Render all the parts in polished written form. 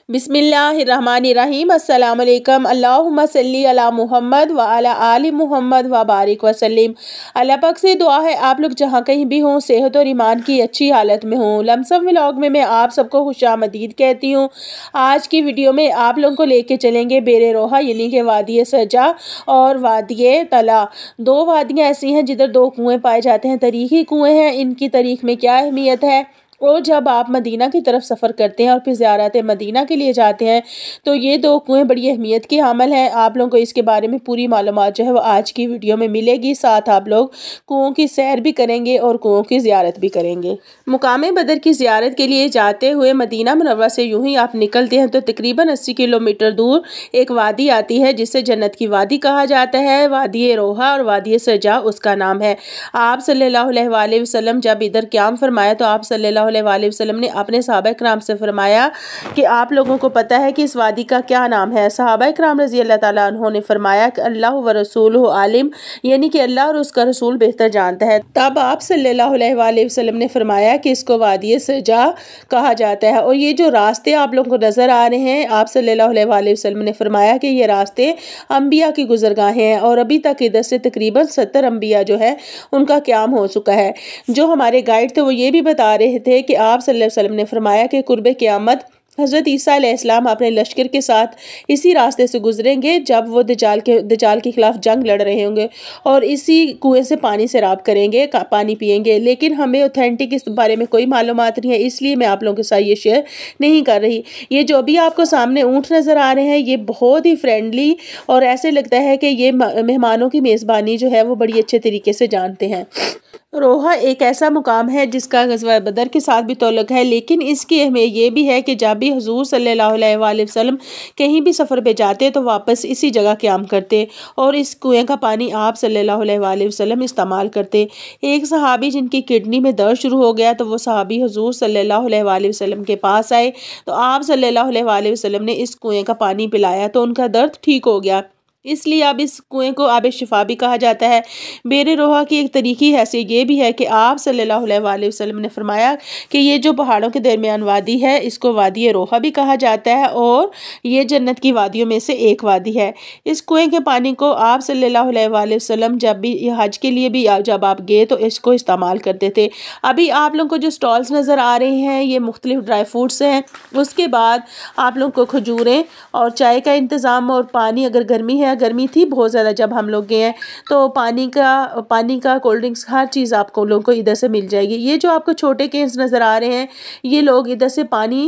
बिस्मिल्लाहिर्रहमानिर्रहीम। अस्सलाम वालेकुम। अल्लाहुम्मा सल्ली अला मुहम्मद व अला आलि मुहम्मद व बारिक वसल्लिम। अल्लाह पाक से दुआ है आप लोग जहाँ कहीं भी हों सेहत और ईमान की अच्छी हालत में हों। लमसम व्लॉग में मैं आप सबको खुशामदीद कहती हूँ। आज की वीडियो में आप लोगों को लेके चलेंगे बेरे रोहा यानी कि वादी सजा और वादी तला। दो वादियाँ ऐसी हैं जिधर दो कुएँ पाए जाते हैं, तारीखी कुएँ हैं। इनकी तारीख में क्या अहमियत है और जब आप मदीना की तरफ सफ़र करते हैं और फिर ज़ियारत मदीना के लिए जाते हैं तो ये दो कुएँ बड़ी अहमियत की हामिल हैं। आप लोगों को इसके बारे में पूरी मालूमात जो है वो आज की वीडियो में मिलेगी। साथ आप लोग कुओं की सैर भी करेंगे और कुओं की ज़ियारत भी करेंगे। मुकाम बदर की ज़ियारत के लिए जाते हुए मदीना मुनव्वरा से यूँ ही आप निकलते हैं तो तकरीबन 80 किलोमीटर दूर एक वादी आती है जिसे जन्नत की वादी कहा जाता है। वादी रोहा और वादी सजा उसका नाम है। आप सल्लल्लाहु अलैहि वसल्लम जब इधर क़याम फरमाया तो आप सल्लल्लाहु अलैहि वसल्लम ने अपने सहाबा कराम से फरमाया कि आप लोगों को पता है कि इस वादी का क्या नाम है। सहाबा कराम रज़ी अल्लाह ताला अन्हों ने फरमाया कि अल्लाह व रसूलुहु आलिम, यानी कि अल्लाह और उसका रसूल बेहतर जानता है। तब आप सल्लल्लाहु अलैहि वसल्लम ने फरमाया कि इसको वादी सजा कहा जाता है। और ये जो रास्ते आप लोगों को नज़र आ रहे हैं, आप सल्लल्लाहु अलैहि वसल्लम ने फरमाया कि ये रास्ते अम्बिया की गुजरगाहें हैं और अभी तक इधर से तकरीबन 70 अम्बिया जो है उनका क़याम हो चुका है। जो हमारे गाइड थे वो ये भी बता रहे थे कि आप सल्लल्लाहु अलैहि वसल्लम ने फरमाया कि कुर्बे क़यामत हज़रत ईसा अलैहिस्सलाम अपने लश्कर के साथ इसी रास्ते से गुजरेंगे जब वो दज्जाल के खिलाफ जंग लड़ रहे होंगे और इसी कुएं से पानी सैराब करेंगे, पानी पिएंगे। लेकिन हमें ऑथेंटिक इस बारे में कोई मालूमात नहीं है, इसलिए मैं आप लोगों के साथ ये शेयर नहीं कर रही। ये जो भी आपको सामने ऊँट नज़र आ रहे हैं ये बहुत ही फ्रेंडली और ऐसे लगता है कि ये मेहमानों की मेज़बानी जो है वो बड़ी अच्छे तरीके से जानते हैं। रोहा एक ऐसा मुकाम है जिसका ग़ज़वा बदर के साथ भी तल्लुक़ है, लेकिन इसकी अहमियत ये भी है कि जब भी हुज़ूर सल्लल्लाहु अलैहि वसल्लम कहीं भी सफ़र पे जाते तो वापस इसी जगह क़याम करते और इस कुएं का पानी आप सल्लल्लाहु अलैहि वसल्लम इस्तेमाल करते। एक सहाबी जिनकी किडनी में दर्द शुरू हो गया तो वो सहाबी हुज़ूर सल्लल्लाहु अलैहि वसल्लम के पास आए तो आप सल्लल्लाहु अलैहि वसल्लम ने इस कुएं का पानी पिलाया तो उनका दर्द ठीक हो गया। इसलिए अब इस कुएं को आब शिफा भी कहा जाता है। बेरे रोहा की एक तरीकी हैसियत ये भी है कि आप सल्लल्लाहु अलैहि वसल्लम ने फरमाया कि ये जो पहाड़ों के दरमियान वादी है इसको वादी रोहा भी कहा जाता है और ये जन्नत की वादियों में से एक वादी है। इस कुएं के पानी को आप सल्लल्लाहु अलैहि वसल्लम जब भी हज के लिए भी जब आप गए तो इसको इस्तेमाल करते थे। अभी आप लोगों को जो स्टॉल्स नज़र आ रहे हैं ये मुख्तलिफ ड्राई फ्रूट्स हैं। उसके बाद आप लोगों को खजूरें और चाय का इंतज़ाम और पानी, अगर गर्मी है, गर्मी थी बहुत ज़्यादा जब हम लोग गए हैं तो पानी का कोल्ड ड्रिंक्स हर चीज़ आपको लोगों को इधर से मिल जाएगी। ये जो आपको छोटे केन्स नज़र आ रहे हैं ये लोग इधर से पानी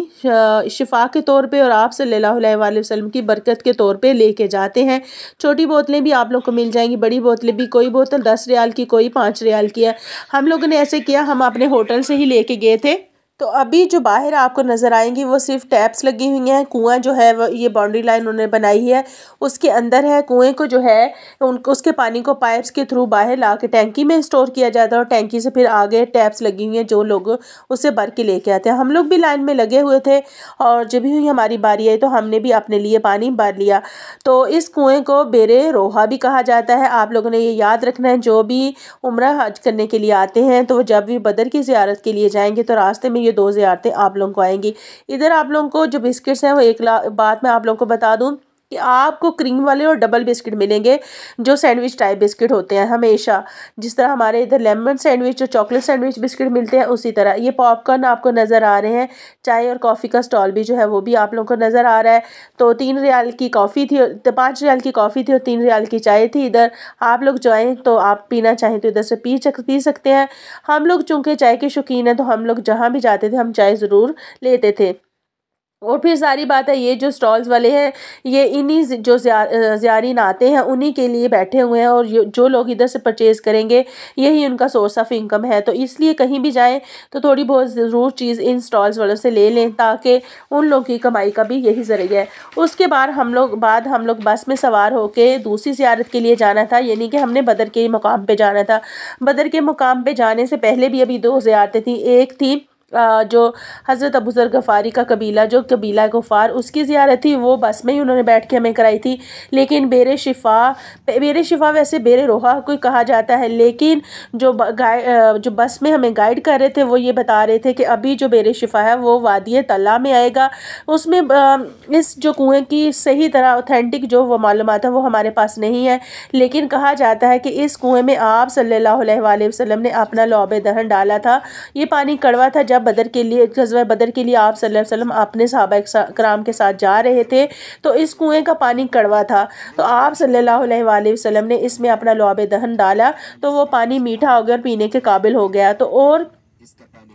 शिफा के तौर पे और आप सल्लल्लाहु अलैहि वसल्लम की बरकत के तौर पे लेके जाते हैं। छोटी बोतलें भी आप लोग को मिल जाएंगी, बड़ी बोतलें भी। कोई बोतल 10 रियाल की, कोई 5 रियाल की है। हम लोगों ने ऐसे किया, हम अपने होटल से ही लेके गए थे। तो अभी जो बाहर आपको नज़र आएंगी वो सिर्फ टैप्स लगी हुई हैं। कुआं जो है वो ये बाउंड्री लाइन उन्होंने बनाई है उसके अंदर है। कुएं को जो है उनको उसके पानी को पाइप्स के थ्रू बाहर ला के टैंकी में स्टोर किया जाता है और टैंकी से फिर आगे टैप्स लगी हुई हैं जो लोग उससे भर के लेके आते हैं। हम लोग भी लाइन में लगे हुए थे और जब भी हमारी बारी आई तो हमने भी अपने लिए पानी भर लिया। तो इस कुएँ को बेरे रोहा भी कहा जाता है। आप लोगों ने ये याद रखना है, जो भी उम्रा हज करने के लिए आते हैं तो जब भी बदर की ज़ियारत के लिए जाएंगे तो रास्ते में दो ज़ियारतें आप लोगों को आएंगी। इधर आप लोगों को जो बिस्किट्स हैं वो एक बात मैं आप लोगों को बता दूं कि आपको क्रीम वाले और डबल बिस्किट मिलेंगे जो सैंडविच टाइप बिस्किट होते हैं। हमेशा जिस तरह हमारे इधर लेमन सैंडविच और चॉकलेट सैंडविच बिस्किट मिलते हैं उसी तरह ये पॉपकॉर्न आपको नज़र आ रहे हैं। चाय और कॉफ़ी का स्टॉल भी जो है वो भी आप लोगों को नज़र आ रहा है। तो 3 रियाल की कॉफ़ी थी, तो 5 रियाल की कॉफ़ी थी और 3 रियाल की चाय थी। इधर आप लोग जाएँ तो आप पीना चाहें तो इधर से पी सकते हैं। हम लोग चूँकि चाय के शौकीन हैं तो हम लोग जहाँ भी जाते थे हम चाय ज़रूर लेते थे। और फिर सारी बात है ये जो स्टॉल्स वाले हैं ये इन्हीं जो ज़ायरीन आते हैं उन्हीं के लिए बैठे हुए हैं और जो लोग इधर से परचेज़ करेंगे यही उनका सोर्स ऑफ इनकम है। तो इसलिए कहीं भी जाएं तो थोड़ी बहुत ज़रूर चीज़ इन स्टॉल्स वालों से ले लें ताकि उन लोगों की कमाई का भी यही ज़रिया है। उसके बाद हम लोग बस में सवार होकर दूसरी ज़ियारत के लिए जाना था, यानी कि हमने बदर के मुकाम पर जाना था। बदर के मुकाम पर जाने से पहले भी अभी 2 ज़ियारतें थी। एक थी जो हज़रत अबू ज़र गफ़ारी का कबीला, जो कबीला गुफ़ार, उसकी ज़ियारत थी, वो बस में ही उन्होंने बैठ के हमें कराई थी। लेकिन बेर शिफ़ा वैसे बेर रोहा को कहा जाता है, लेकिन जो बस में हमें गाइड कर रहे थे वो ये बता रहे थे कि अभी जो बेर शिफ़ा है वो वादी तल्ला में आएगा। उसमें इस जो कुएँ की सही तरह ऑथेंटिक जो वो मालूमात है वो हमारे पास नहीं है, लेकिन कहा जाता है कि इस कुएँ में आप सल्लल्लाहु अलैहि वसल्लम ने अपना लौबे दहन डाला था। ये पानी कड़वा था। जब ग़ज़वा बदर के लिए आप सल्लल्लाहु अलैहि वसल्लम अपने सहाबा किराम के साथ जा रहे थे तो इस कुएं का पानी कड़वा था, तो आप सल्लल्लाहु अलैहि वसल्लम ने इसमें अपना लौब दहन डाला तो वो पानी मीठा हो गया और पीने के काबिल हो गया। तो और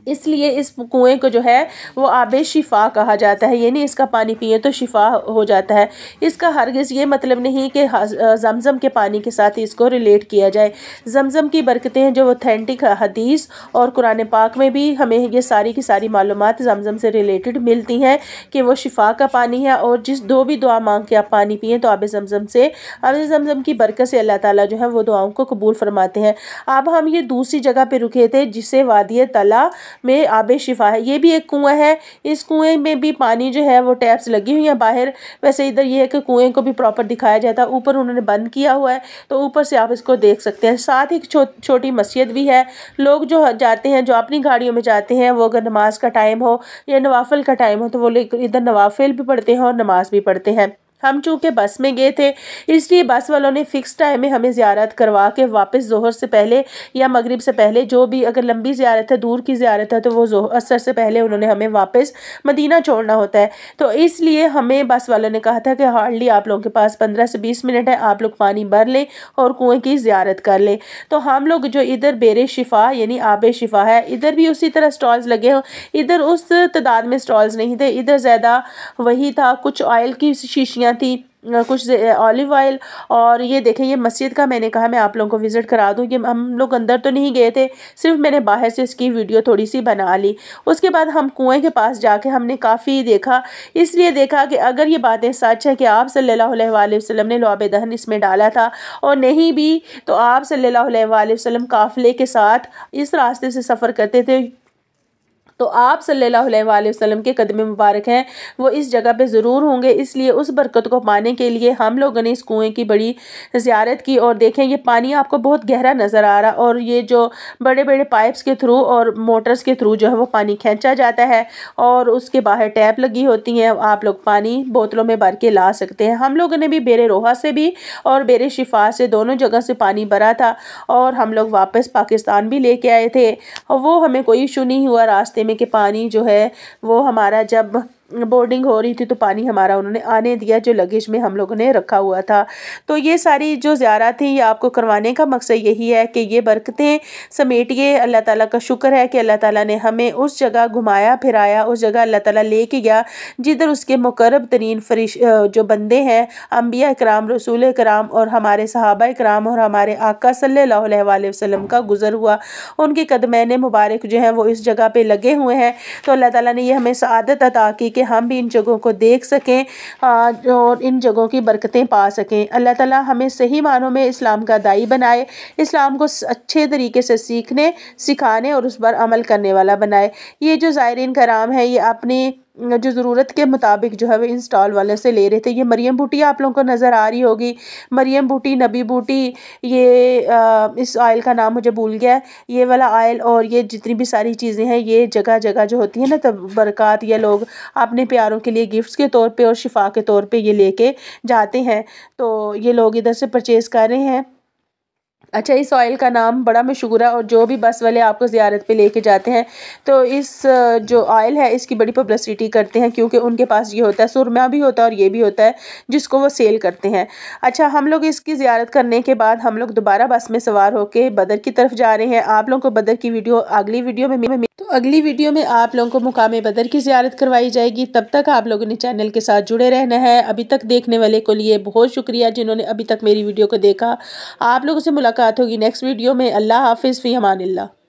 इसलिए इस कुएं को जो है वो आबे शिफा कहा जाता है, यानी इसका पानी पिए तो शिफा हो जाता है। इसका हरगिज़ ये मतलब नहीं कि जमज़म के पानी के साथ इसको रिलेट किया जाए। जमज़म की बरकतें हैं जो ऑथेंटिक हदीस और कुरान पाक में भी हमें ये सारी की सारी मालूमात जमज़म से रिलेटेड मिलती हैं कि वो शिफा का पानी है, और दो भी दुआ मांग के आप पानी पिए तो आबे जमज़म की बरकत से अल्लाह ताला जो है वो दुआओं को कबूल फरमाते हैं। अब हम ये दूसरी जगह पे रुके थे जिसे वादी तला में आबे शिफा है। ये भी एक कुआं है। इस कुएं में भी पानी जो है वो टैप्स लगी हुई हैं बाहर। वैसे इधर ये है कि कुएं को भी प्रॉपर दिखाया जाता है। ऊपर उन्होंने बंद किया हुआ है तो ऊपर से आप इसको देख सकते हैं। साथ ही छोटी मस्जिद भी है। लोग जो जाते हैं, जो अपनी गाड़ियों में जाते हैं, वो अगर नमाज का टाइम हो या नवाफिल का टाइम हो तो वो लोग इधर नवाफिल भी पढ़ते हैं और नमाज भी पढ़ते हैं। हम चूँकि बस में गए थे इसलिए बस वालों ने फ़िक्स टाइम में हमें ज़ियारत करवा के वापस ज़ोहर से पहले या मगरिब से पहले, जो भी अगर लंबी ज़ियारत है, दूर की ज़ियारत है, तो वो असर से पहले उन्होंने हमें वापस मदीना छोड़ना होता है। तो इसलिए हमें बस वालों ने कहा था कि हार्डली आप लोगों के पास 15 से 20 मिनट है, आप लोग पानी भर लें और कुएँ की ज़ियारत कर लें। तो हम लोग जो इधर बेर शिफ़ा यानी आबे शिफ़ा है, इधर भी उसी तरह स्टॉल्स लगे हों। इधर उस तादाद में स्टॉल्स नहीं थे, इधर ज़्यादा वही था। कुछ ऑयल की शीशियाँ थी, कुछ ऑलिव ऑयल। और ये देखें, ये मस्जिद का मैंने कहा मैं आप लोगों को विज़िट करा दूँ। ये हम लोग अंदर तो नहीं गए थे, सिर्फ मैंने बाहर से इसकी वीडियो थोड़ी सी बना ली। उसके बाद हम कुएं के पास जाके हमने काफ़ी देखा, इसलिए देखा कि अगर ये बातें सच है कि आप सल्लल्लाहु अलैहि वसल्लम ने लौब दहन इसमें डाला था, और नहीं भी तो आप सल्लल्लाहु अलैहि वसल्लम काफ़िले के साथ इस रास्ते से सफ़र करते थे, तो आप सल्लल्लाहु अलैहि वसल्लम के कदम मुबारक हैं वो इस जगह पे ज़रूर होंगे। इसलिए उस बरकत को पाने के लिए हम लोगों ने इस कुएं की बड़ी ज़ियारत की। और देखें, ये पानी आपको बहुत गहरा नज़र आ रहा, और ये जो बड़े बड़े पाइप्स के थ्रू और मोटर्स के थ्रू जो है वो पानी खींचा जाता है, और उसके बाहर टैप लगी होती हैं। आप लोग पानी बोतलों में भर के ला सकते हैं। हम लोगों ने भी बेर रोहा से भी और बेर शिफा से दोनों जगह से पानी भरा था, और हम लोग वापस पाकिस्तान भी लेके आए थे, और वो हमें कोई इशू नहीं हुआ रास्ते में कि पानी जो है वो हमारा जब बोर्डिंग हो रही थी तो पानी हमारा उन्होंने आने दिया जो लगेज में हम लोगों ने रखा हुआ था। तो ये सारी जो ज़ियारत थी ये आपको करवाने का मकसद यही है कि ये बरकतें समेटिए। अल्लाह ताला का शुक्र है कि अल्लाह ताला ने हमें उस जगह घुमाया फिराया, उस जगह अल्लाह ताला लेके गया जिधर उसके मुकर्रब तरीन जो बंदे हैं, अम्बिया कराम, रसूल कराम और हमारे सहाबा कराम और हमारे आका सल्लल्लाहु अलैहि वसल्लम का गुज़र हुआ। उनके कदमैन मुबारक जो हैं वो इस जगह पे लगे हुए हैं। तो अल्लाह ताला ने ये हमें सआदत अता की कि हम भी इन जगहों को देख सकें और इन जगहों की बरकतें पा सकें। अल्लाह ताला हमें सही मानों में इस्लाम का दाई बनाए, इस्लाम को अच्छे तरीके से सीखने, सिखाने और उस पर अमल करने वाला बनाए। ये जो ज़ायरीन कराम है ये अपनी जो ज़रूरत के मुताबिक जो है वो इंस्टॉल वाले से ले रहे थे। ये मरियम बूटी आप लोगों को नज़र आ रही होगी, मरियम बूटी, नबी बूटी, ये इस ऑयल का नाम मुझे भूल गया है, ये वाला ऑयल और ये जितनी भी सारी चीज़ें हैं ये जगह जगह जो होती है ना तब बरक़ात, या लोग अपने प्यारों के लिए गिफ्ट्स के तौर पे और शिफा के तौर पे ये लेके जाते हैं। तो ये लोग इधर से परचेज़ कर रहे हैं। अच्छा, इस ऑयल का नाम बड़ा मशहूर है, और जो भी बस वाले आपको ज़ियारत पे लेके जाते हैं तो इस जो ऑयल है इसकी बड़ी पब्लिसिटी करते हैं, क्योंकि उनके पास ये होता है, सुरमा भी होता है और ये भी होता है जिसको वो सेल करते हैं। अच्छा, हम लोग इसकी ज़ियारत करने के बाद हम लोग दोबारा बस में सवार होकर बदर की तरफ जा रहे हैं। आप लोगों को बदर की वीडियो अगली वीडियो में आप लोगों को मुकाम बदर की ज़ियारत करवाई जाएगी। तब तक आप लोगों ने चैनल के साथ जुड़े रहना है। अभी तक देखने वाले को लिए बहुत शुक्रिया, जिन्होंने अभी तक मेरी वीडियो को देखा। आप लोगों से मुलाकात होगी नेक्स्ट वीडियो में। अल्लाह हाफिज़, फ़ी अमानिल्लाह।